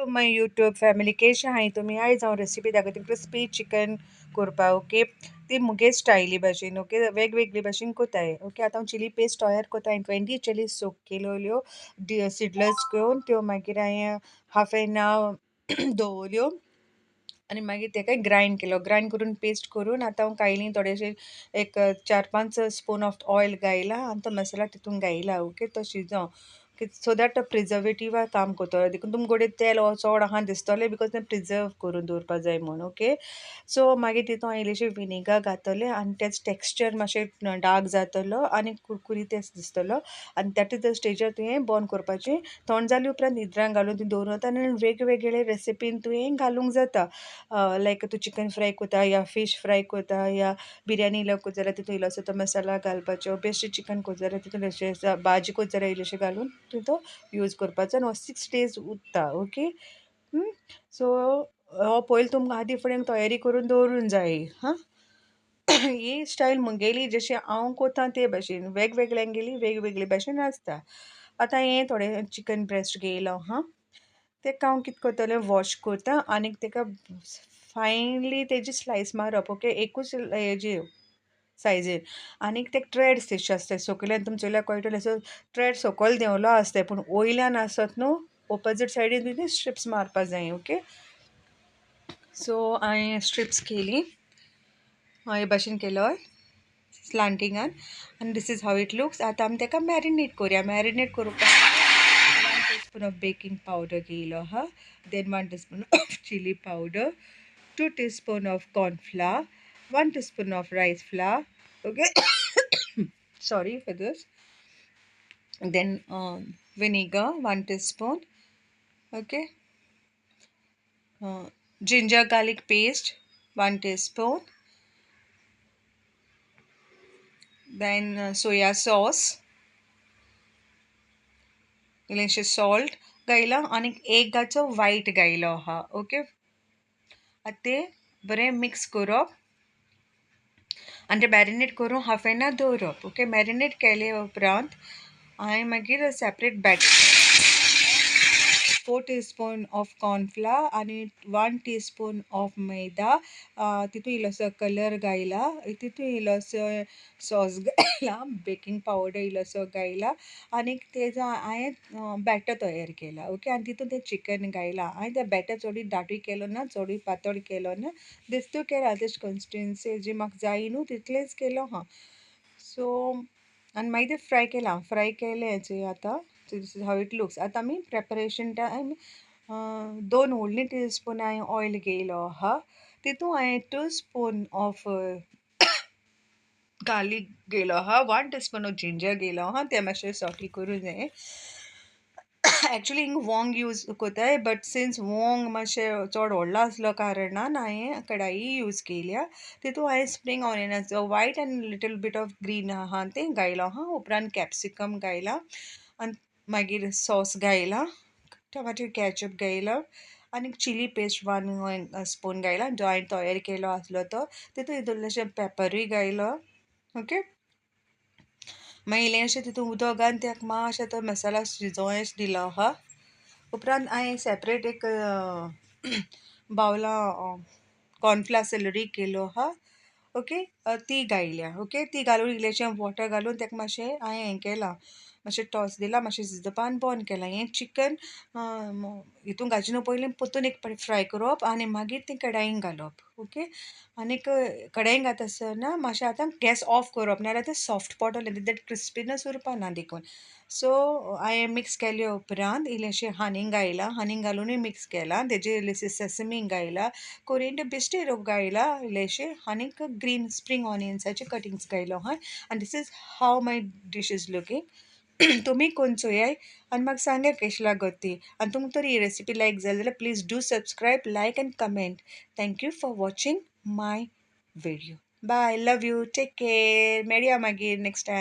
To my YouTube family. कशें आहाय तुमी? आयज हांव रेसिपी दाखयता क्रिस्पी चिकन करपा. ओके, ती मुगे स्टायली भाशेन. ओके, वेगवेगळी भाशेन कोताय. ओके, आतां हांव चिली पेस्ट तयार कोता. हांवें 20 चिली सोक केलोल्यो सीडलेस घेवन त्यो मागीर हांवें हाफ एन आवर दवरल्यो आनी मागीर तेका ग्रायंड केलो. ग्रायंड करून पेस्ट करून आतां हांव कायलीं थोडेशे एक 4-5 स्पून ऑफ ऑयल घायला आनी तो मसाला तितून घायला. ओके, तो शिजो सो दॅट तो प्रिजर्वेटिवा काम कोतलो. देखून तुमकोडे तेल चोड आहा दिसतलें बिकॉज तें प्रिजर्व करून दवरपा जाय म्हूण. ओके, सो मागीर तितून हांवें इल्लेशें विनेगर घातलें आनी तेच टेक्स्चर मातशें डार्क जातलो आनी कुरकुरीत दिसतलो. आनी त्या स्टेजार तुवें बंद करपाचें. थंड जाले उपरांत निद्रान घालून ती दवरता आनी वेगवेगळे रेसिपीन तुवें घालूंक जाता. लायक तूं चिकन फ्राय कोता या फीश फ्राय कोता या बिरयानी इल्लो कोत जाल्यार तितून इल्लोसो तो मसाला घालपाचो. बेश्टें चिकन कोत जाल्यार तितून इल्लेशें भाजी कोत जाल्यार इल्लेशें घालून तो यूज करपाचो आनी हो 6 days उरता. ओके, सो हो पयलीं तुमकां आदीं फुडें तयारी करून दवरूंक जाय. ही स्टायल मुगेली जशी हांव कोतां ते भाशेन वेगवेगळ्यांगेली वेगवेगळी भाशेन आसता. आतां हें थोडें चिकन ब्रेस्ट घेयलो. तेका हांव कितें करतलें, वॉश करता आनी तेका फायनली तेजी स्लायस मारप. ओके, एकूच हेजी सायजीन आनीक ते ट्रेड्स तेशे आसताय सकयल्यान तुमी चोयल्यार कळटलें. सो ट्रेड सकयल देंवलो आसताय पूण वयल्यान आसत न्हू ऑपोजीट सायडीन तुवें स्ट्रिप्स मारपा जाय. ओके, सो हांवें स्ट्रिप्स केली, हे भाशेन केलोय स्लांटिंगान आनी this is how it looks. आतां आमी तेका मॅरिनेट करुया. मॅरिनेट करपाक 1 teaspoon ऑफ बेकिंग पावडर घेयलो. Then 1 teaspoon of chilli powder, 2 teaspoon of cornflour, 1 teaspoon of rice flour. Okay, sorry for this. Then vinegar 1 teaspoon. Okay, ginger garlic paste 1 teaspoon. Then soya sauce, इल्लेशें salt घायला आनी एगाचो वायट घायलो आहा. Okay, आतां तें बरें mix करप आनी तें मॅरिनेट करून हाफ एन आवर दवरप. ओके, मॅरिनेट केले उपरांत हांवें मागीर separate batter 4 teaspoon of cornflour आनी 1 teaspoon ऑफ मैदा. तितून इल्लोसो कलर घायला, तितून इल्लोसो सॉस घायला, बेकिंग पावडर इल्लोसो घायला आनी तेजो हांवें बॅटर तयार केला. ओके, आनी तितून तें चिकन घायला. हांवें तें बॅटर चोडूय दाटूय केलो ना चोडूय पातळ केलो ना, दिसतो केला तेज कन्सिस्टन्सी जी म्हाका जाय न्हू तितलेंच केलो. सो आनी मागीर तें फ्राय केलें चोय. आतां दिस इज हाव इट लुक्स. आतां आमी प्रेपरेशन टायम 2 व्हडलीं टिस्पून हांवें ऑयल घेयलो आहा. तितून हांवें 2 स्पून ऑफ गार्लीक घेयलो आहा, 1 teaspoon ऑफ जिंजर घेयलो आहा. तें मातशें सॉटी करूं जाय. एक्चुली हिंग वोंग यूज कोताय बट सिन्स वोंग मातशें चोड व्हडलो आसलो कारणान हांवें कढाई यूज केल्या. तितून हांवें स्प्रींग ऑनियनाचो वायट आनी लिटल बीट ऑफ ग्रीन आहा तें घायलो आहा. उपरांत कॅप्सिकम घायला आनी मागीर सॉस घायला, टमाटो कॅचअप घायलो आनी चिली पेस्ट 1 स्पून घायला जो हांवें तयार केलो आसलो तो. तितून इल्लेशें पेपरूय घायलो. ओके, मागीर इल्लेशें तितून उदक घालून तेका मातशें तो मसाला शिजोवंक दिलो आहा. उपरांत हांवें सेपरेट एक बावला कॉर्नफ्लावर सेलरी केलो आहा. ओके, ती घायल्या. ओके, ती घालून इल्लेशें वॉटर घालून तेका मातशें हांवें हें केलां, मातशें टॉस दिला, मातशें शिजोवपा आनी बंद केलां. हें चिकन हितून घालचे पयलीं परतून एक फावटी फ्राय करप आनी मागीर तें कढाईन घालप. ओके, आनीक कढाईन घालता आसतना मातशें आतां गॅस ऑफ करप नाल्यार तें सॉफ्ट पडटलें, तें क्रिस्पीनस उरपाना देखून. सो हांवें मिक्स केले उपरांत इल्लेशें हानींग घायलां, हानींग घालूनय मिक्स केलां. तेजेर इल्लेशें सेसमी घायला, कोरिएंडर बेश्टें घायला इल्लेशें आनीक ग्रीन स्प्रींग ऑनियन्साचे कटिंग्स घायलो आहा. आनी this is how my dish is looking. तुमी करून चोयाय आनी म्हाका सांगा कशी लागत ती. आनी तुमकां तर ही रेसिपी लायक जाली जाल्यार please do subscribe, like and comment. Thank you for watching my video. Bye, love you, take care. मेळया मागीर नेक्स्ट टायम.